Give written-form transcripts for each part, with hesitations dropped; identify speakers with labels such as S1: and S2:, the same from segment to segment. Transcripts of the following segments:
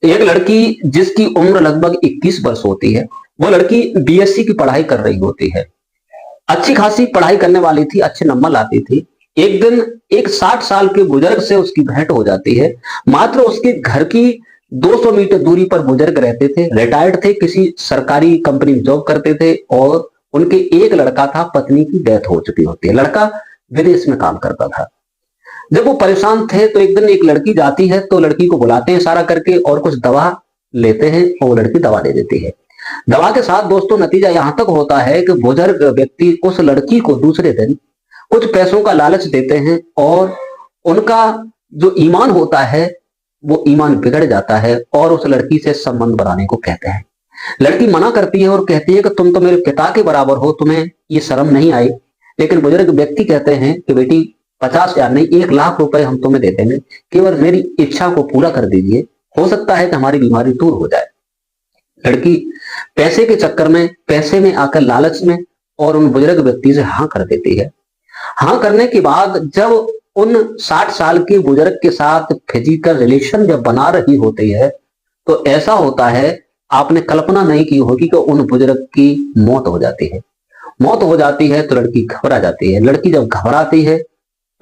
S1: एक लड़की जिसकी उम्र लगभग 21 वर्ष होती है, वो लड़की बीएससी की पढ़ाई कर रही होती है। अच्छी खासी पढ़ाई करने वाली थी, अच्छे नंबर लाती थी। एक दिन एक 60 साल के बुजुर्ग से उसकी भेंट हो जाती है। मात्र उसके घर की 200 मीटर दूरी पर बुजुर्ग रहते थे, रिटायर्ड थे, किसी सरकारी कंपनी में जॉब करते थे और उनके एक लड़का था, पत्नी की डेथ हो चुकी होती है। लड़का विदेश में काम करता था। जब वो परेशान थे तो एक दिन एक लड़की जाती है, तो लड़की को बुलाते हैं इशारा करके और कुछ दवा लेते हैं और वो लड़की दवा दे देती है। दवा के साथ दोस्तों नतीजा यहां तक होता है कि बुजुर्ग व्यक्ति उस लड़की को दूसरे दिन कुछ पैसों का लालच देते हैं और उनका जो ईमान होता है वो ईमान बिगड़ जाता है और उस लड़की से संबंध बनाने को कहते हैं। लड़की मना करती है और कहती है कि तुम तो मेरे पिता के बराबर हो, तुम्हें ये शर्म नहीं आई। लेकिन बुजुर्ग व्यक्ति कहते हैं कि बेटी 50,000 नहीं, 1,00,000 रुपए हम तुम्हें दे देंगे, केवल मेरी इच्छा को पूरा कर दीजिए, हो सकता है कि हमारी बीमारी दूर हो जाए। लड़की पैसे के चक्कर में, पैसे में आकर लालच में और उन बुजुर्ग व्यक्ति से हाँ कर देती है। हाँ करने के बाद जब उन 60 साल के बुजुर्ग के साथ फिजिकल रिलेशन जब बना रही होती है तो ऐसा होता है, आपने कल्पना नहीं की होगी कि उन बुजुर्ग की मौत हो जाती है। मौत हो जाती है तो लड़की घबरा जाती है। लड़की जब घबराती है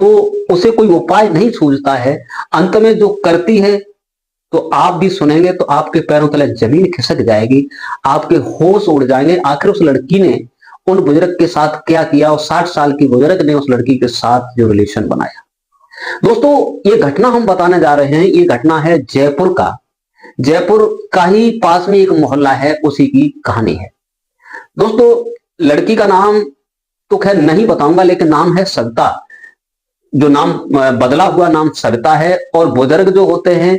S1: तो उसे कोई उपाय नहीं सूझता है। अंत में जो करती है तो आप भी सुनेंगे तो आपके पैरों तले जमीन खिसक जाएगी, आपके होश उड़ जाएंगे। आखिर उस लड़की ने उन बुजुर्ग के साथ क्या किया और 60 साल की बुजुर्ग ने उस लड़की के साथ जो रिलेशन बनाया। दोस्तों ये घटना हम बताने जा रहे हैं, ये घटना है जयपुर का। जयपुर का ही पास में एक मोहल्ला है, उसी की कहानी है। दोस्तों लड़की का नाम तो खैर नहीं बताऊंगा, लेकिन नाम है सविता। जो नाम बदला हुआ नाम सविता है और बुजुर्ग जो होते हैं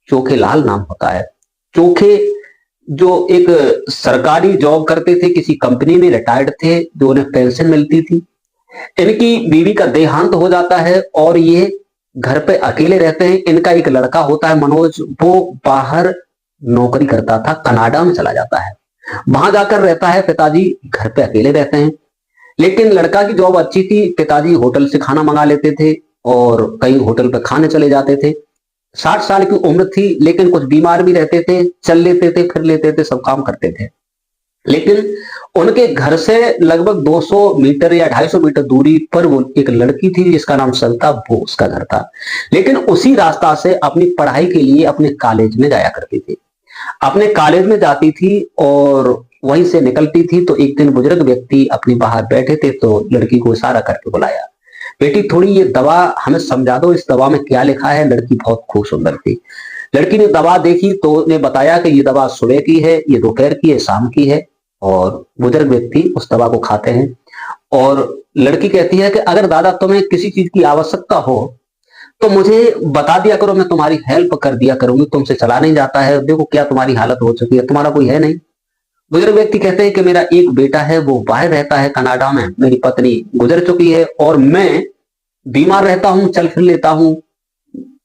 S1: चोखे लाल नाम होता है। चोखे जो एक सरकारी जॉब करते थे, किसी कंपनी में रिटायर्ड थे, जो उन्हें पेंशन मिलती थी। इनकी बीवी का देहांत हो जाता है और ये घर पे अकेले रहते हैं। इनका एक लड़का होता है मनोज, वो बाहर नौकरी करता था, कनाडा में चला जाता है, वहां जाकर रहता है। पिताजी घर पे अकेले रहते हैं। लेकिन लड़का की जॉब अच्छी थी, पिताजी होटल से खाना मंगा लेते थे और कई होटल पे खाने चले जाते थे। 60 साल की उम्र थी लेकिन कुछ बीमार भी रहते थे, चल लेते थे, फिर लेते थे, सब काम करते थे। लेकिन उनके घर से लगभग 200 मीटर या 250 मीटर दूरी पर वो एक लड़की थी जिसका नाम सविता, वो उसका घर था। लेकिन उसी रास्ता से अपनी पढ़ाई के लिए अपने कॉलेज में जाया करती थी। अपने कॉलेज में जाती थी और वहीं से निकलती थी तो एक दिन बुजुर्ग व्यक्ति अपनी बाहर बैठे थे तो लड़की को इशारा करके बुलाया, बेटी थोड़ी ये दवा हमें समझा दो, इस दवा में क्या लिखा है। लड़की बहुत खूब सुंदर थी। लड़की ने दवा देखी तो ने बताया कि ये दवा सुबह की है, ये दोपहर की है, शाम की है। और बुजुर्ग व्यक्ति उस दवा को खाते हैं और लड़की कहती है कि अगर दादा तुम्हें किसी चीज की आवश्यकता हो तो मुझे बता दिया करो, मैं तुम्हारी हेल्प कर दिया करूंगी, तुमसे चला नहीं जाता है, देखो क्या तुम्हारी हालत हो चुकी है, तुम्हारा कोई है नहीं। बुजुर्ग व्यक्ति कहते हैं कि मेरा एक बेटा है, वो बाहर रहता है कनाडा में, मेरी पत्नी गुजर चुकी है और मैं बीमार रहता हूँ, चल फिर लेता हूँ।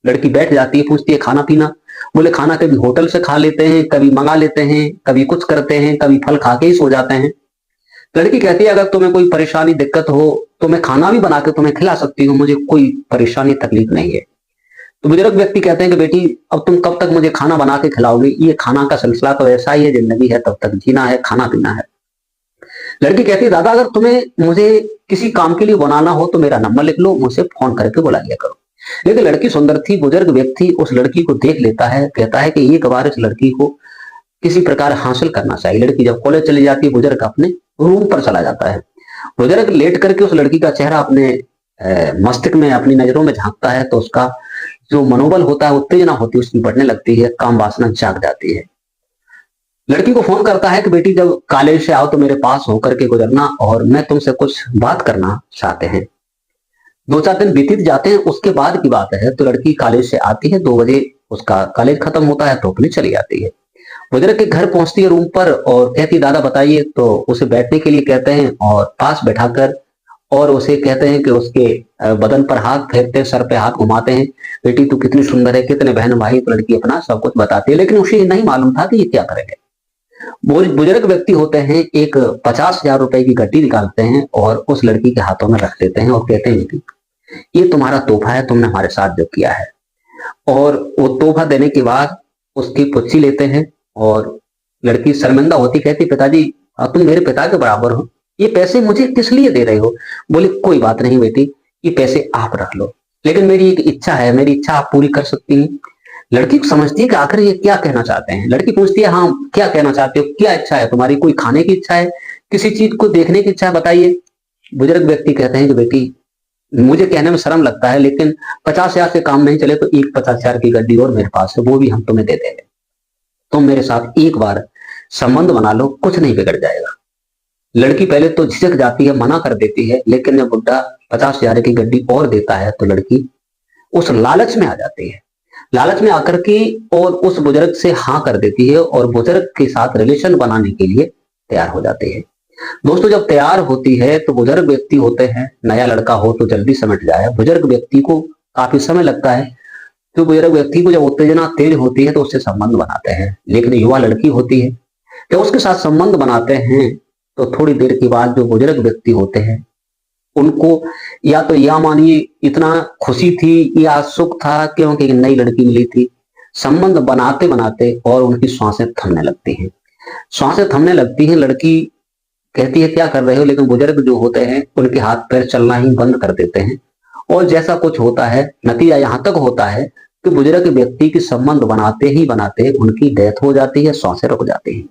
S1: लड़की बैठ जाती है, पूछती है खाना पीना। बोले खाना कभी होटल से खा लेते हैं, कभी मंगा लेते हैं, कभी कुछ करते हैं, कभी फल खा के ही सो जाते हैं। लड़की कहती है अगर तुम्हें कोई परेशानी दिक्कत हो तो मैं खाना भी बना के तुम्हें खिला सकती हूँ, मुझे कोई परेशानी तकलीफ नहीं है। तो बुजुर्ग व्यक्ति कहते हैं कि बेटी अब तुम कब तक मुझे खाना बना के खिलाओगे, ये खाना का सिलसिला तो ऐसा ही है, जिंदगी है तब तक जीना है, खाना पीना है। लड़की कहती है दादा अगर तुम्हें मुझे किसी काम के लिए बनाना हो तो मेरा नंबर लिख लो, मुझसे फोन करके बुला लिया करो। लेकिन लड़की सुंदर थी। बुजुर्ग व्यक्ति उस लड़की को देख लेता है, कहता है कि एक बार इस लड़की को किसी प्रकार हासिल करना चाहिए। लड़की जब कॉलेज चली जाती है, बुजुर्ग अपने रूम पर चला जाता है। बुजुर्ग लेट करके उस लड़की का चेहरा अपने मस्तिष्क में, अपनी नजरों में झांकता है तो उसका जो मनोबल होता है, उत्तेजना होती है उसकी बढ़ने लगती है, काम वासना जाग जाती है। लड़की को फोन करता है कि बेटी जब कॉलेज से आओ तो मेरे पास होकर के गुजरना और मैं तुमसे कुछ बात करना चाहते हैं। 2-4 दिन बीत जाते हैं, उसके बाद की बात है। तो लड़की कॉलेज से आती है, 2 बजे उसका कॉलेज खत्म होता है तो अपनी चली जाती है। बुजुर्ग के घर पहुंचती है रूम पर और कहती दादा बताइए। तो उसे बैठने के लिए कहते हैं और पास बैठाकर और उसे कहते हैं कि उसके बदन पर हाथ फेरते हैं, सर पे हाथ घुमाते हैं, बेटी तू कितनी सुंदर है, कितने बहन भाई। तो लड़की अपना सब कुछ बताती है, लेकिन उसे नहीं मालूम था कि ये क्या करेंगे। बुजुर्ग व्यक्ति होते हैं, एक 50,000 रुपए की गड्डी निकालते हैं और उस लड़की के हाथों में रख देते हैं और कहते हैं बेटी ये तुम्हारा तोहफा है, तुमने हमारे साथ जो किया है। और वो तोहफा देने के बाद उसकी पुच्छी लेते हैं और लड़की शर्मिंदा होती, कहती पिताजी तुम मेरे पिता के बराबर हो, ये पैसे मुझे किस लिए दे रहे हो? बोले कोई बात नहीं बेटी, ये पैसे आप रख लो, लेकिन मेरी एक इच्छा है, मेरी इच्छा आप पूरी कर सकती हैं। लड़की को समझती है कि आखिर ये क्या कहना चाहते हैं। लड़की पूछती है हाँ क्या कहना चाहते हो, क्या इच्छा है तुम्हारी? कोई खाने की इच्छा है, किसी चीज को देखने की इच्छा है, बताइए। बुजुर्ग व्यक्ति कहते हैं कि बेटी मुझे कहने में शर्म लगता है, लेकिन 50,000 से काम नहीं चले तो एक 50,000 की गड्डी और मेरे पास है, वो भी हम तुम्हें दे देंगे। तुम मेरे साथ एक बार संबंध बना लो, कुछ नहीं बिगड़ जाएगा। लड़की पहले तो झिझक जाती है, मना कर देती है, लेकिन जब बुड्ढा 50,000 की गड्डी और देता है तो लड़की उस लालच में आ जाती है। लालच में आकर के और उस बुजुर्ग से हाँ कर देती है और बुजुर्ग के साथ रिलेशन बनाने के लिए तैयार हो जाती है। दोस्तों जब तैयार होती है तो बुजुर्ग व्यक्ति होते हैं, नया लड़का हो तो जल्दी समझ जाए, बुजुर्ग व्यक्ति को काफी समय लगता है। तो बुजुर्ग व्यक्ति को जब उत्तेजना तेज होती है तो उससे संबंध बनाते हैं, लेकिन युवा लड़की होती है जब उसके साथ संबंध बनाते हैं तो थोड़ी देर के बाद जो बुजुर्ग व्यक्ति होते हैं उनको या तो या मानिए इतना खुशी थी या सुख था क्योंकि नई लड़की मिली थी। संबंध बनाते बनाते और उनकी सांसें थमने लगती हैं, सांसें थमने लगती हैं। लड़की कहती है क्या कर रहे हो, लेकिन बुजुर्ग जो होते हैं उनके हाथ पैर चलना ही बंद कर देते हैं। और जैसा कुछ होता है, नतीजा यहां तक होता है कि बुजुर्ग व्यक्ति के संबंध बनाते ही बनाते उनकी डेथ हो जाती है, सांसें रुक जाती है।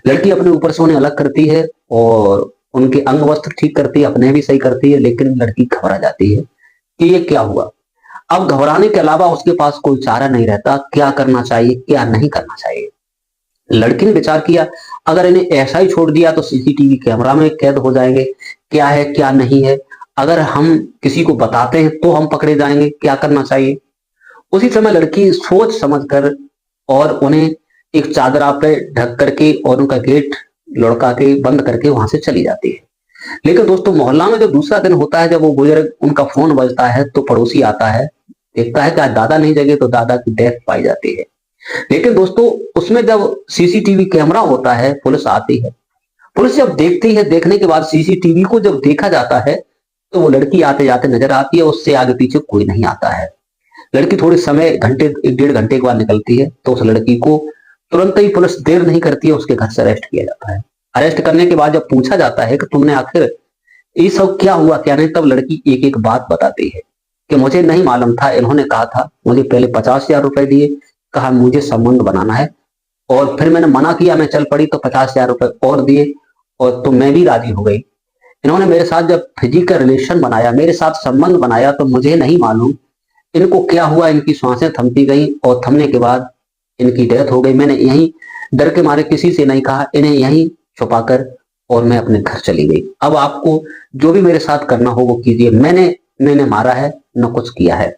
S1: लड़की अपने ऊपर से उन्हें अलग करती है और उनके अंग वस्त्र ठीक करती है, अपने भी सही करती है, लेकिन लड़की घबरा जाती है कि ये क्या हुआ। अब घबराने के अलावा उसके पास कोई चारा नहीं रहता, क्या करना चाहिए क्या नहीं करना चाहिए। लड़की ने विचार किया अगर इन्हें ऐसा ही छोड़ दिया तो सीसीटीवी कैमरा में कैद हो जाएंगे, क्या है क्या नहीं है, अगर हम किसी को बताते हैं तो हम पकड़े जाएंगे, क्या करना चाहिए। उसी समय लड़की सोच समझकर और उन्हें एक चादरा पे ढक करके और उनका गेट लुढ़का के बंद करके वहां से चली जाती है। लेकिन दोस्तों मोहल्ला में जब दूसरा दिन होता है, जब वो बुजुर्ग उनका फोन बजता है तो पड़ोसी आता है, देखता है कि आज दादा नहीं जगे तो दादा की डेथ पाई जाती है। लेकिन दोस्तों उसमें जब सीसीटीवी कैमरा होता है, पुलिस आती है, पुलिस जब देखती है, देखने के बाद सीसीटीवी को जब देखा जाता है तो वो लड़की आते जाते नजर आती है, उससे आगे पीछे कोई नहीं आता है। लड़की थोड़े समय घंटे 1-1.5 घंटे के बाद निकलती है तो उस लड़की को तुरंत ही पुलिस देर नहीं करती है, उसके घर से अरेस्ट किया जाता है। अरेस्ट करने के बाद जब पूछा जाता है कि तुमने आखिर ये सब क्या हुआ क्या नहीं, तब लड़की एक एक बात बताती है कि मुझे नहीं मालूम था, इन्होंने कहा था, मुझे पहले 50,000 रुपए दिए, कहा मुझे संबंध बनाना है और फिर मैंने मना किया, मैं चल पड़ी तो 50,000 रुपए और दिए और तो मैं भी राजी हो गई। इन्होंने मेरे साथ जब फिजिकल रिलेशन बनाया, मेरे साथ संबंध बनाया तो मुझे नहीं मालूम इनको क्या हुआ, इनकी सांसें थमती गई और थमने के बाद इनकी डेथ हो गई। मैंने यहीं डर के मारे किसी से नहीं कहा, इन्हें यहीं छुपाकर और मैं अपने घर चली गई। अब आपको जो भी मेरे साथ करना हो वो कीजिए, मैंने मारा है न कुछ किया है।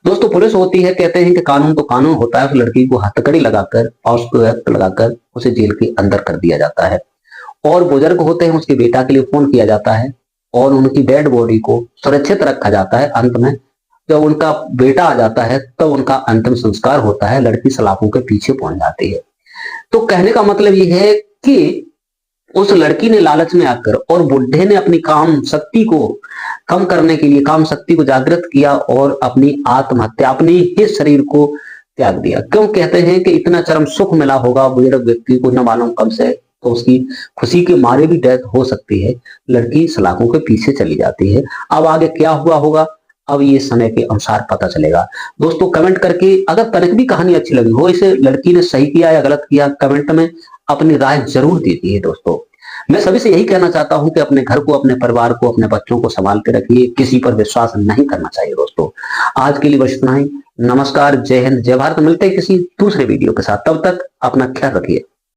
S1: दोस्तों पुलिस होती है, कहते हैं कि कानून तो कानून होता है, उस लड़की को हथकड़ी लगाकर और उसको एक्ट लगाकर उसे जेल के अंदर कर दिया जाता है। और बुजुर्ग होते हैं, उसके बेटा के लिए फोन किया जाता है और उनकी डेड बॉडी को सुरक्षित रखा जाता है। अंत में जब उनका बेटा आ जाता है तब उनका अंतिम संस्कार होता है, लड़की सलाखों के पीछे पहुंच जाती है। तो कहने का मतलब ये है कि उस लड़की ने लालच में आकर और बुढ़े ने अपनी काम शक्ति को कम करने के लिए काम शक्ति को जागृत किया और अपनी आत्महत्या, अपनी ही शरीर को त्याग दिया। क्यों कहते हैं कि इतना चरम सुख मिला होगा बुजुर्ग व्यक्ति को न मालूम कब से, तो उसकी खुशी के मारे भी डेथ हो सकती है। लड़की सलाखों के पीछे चली जाती है। अब आगे क्या हुआ होगा, अब ये समय के अनुसार पता चलेगा। दोस्तों कमेंट करके अगर तनिक भी कहानी अच्छी लगी हो, इसे लड़की ने सही किया या गलत किया, कमेंट में अपनी राय जरूर दीजिए। दोस्तों मैं सभी से यही कहना चाहता हूं कि अपने घर को, अपने परिवार को, अपने बच्चों को संभाल के रखिए, किसी पर विश्वास नहीं करना चाहिए। दोस्तों आज के लिए बस इतना ही। नमस्कार, जय हिंद, जय भारत। मिलते हैं किसी दूसरे वीडियो के साथ, तब तक अपना ख्याल रखिए।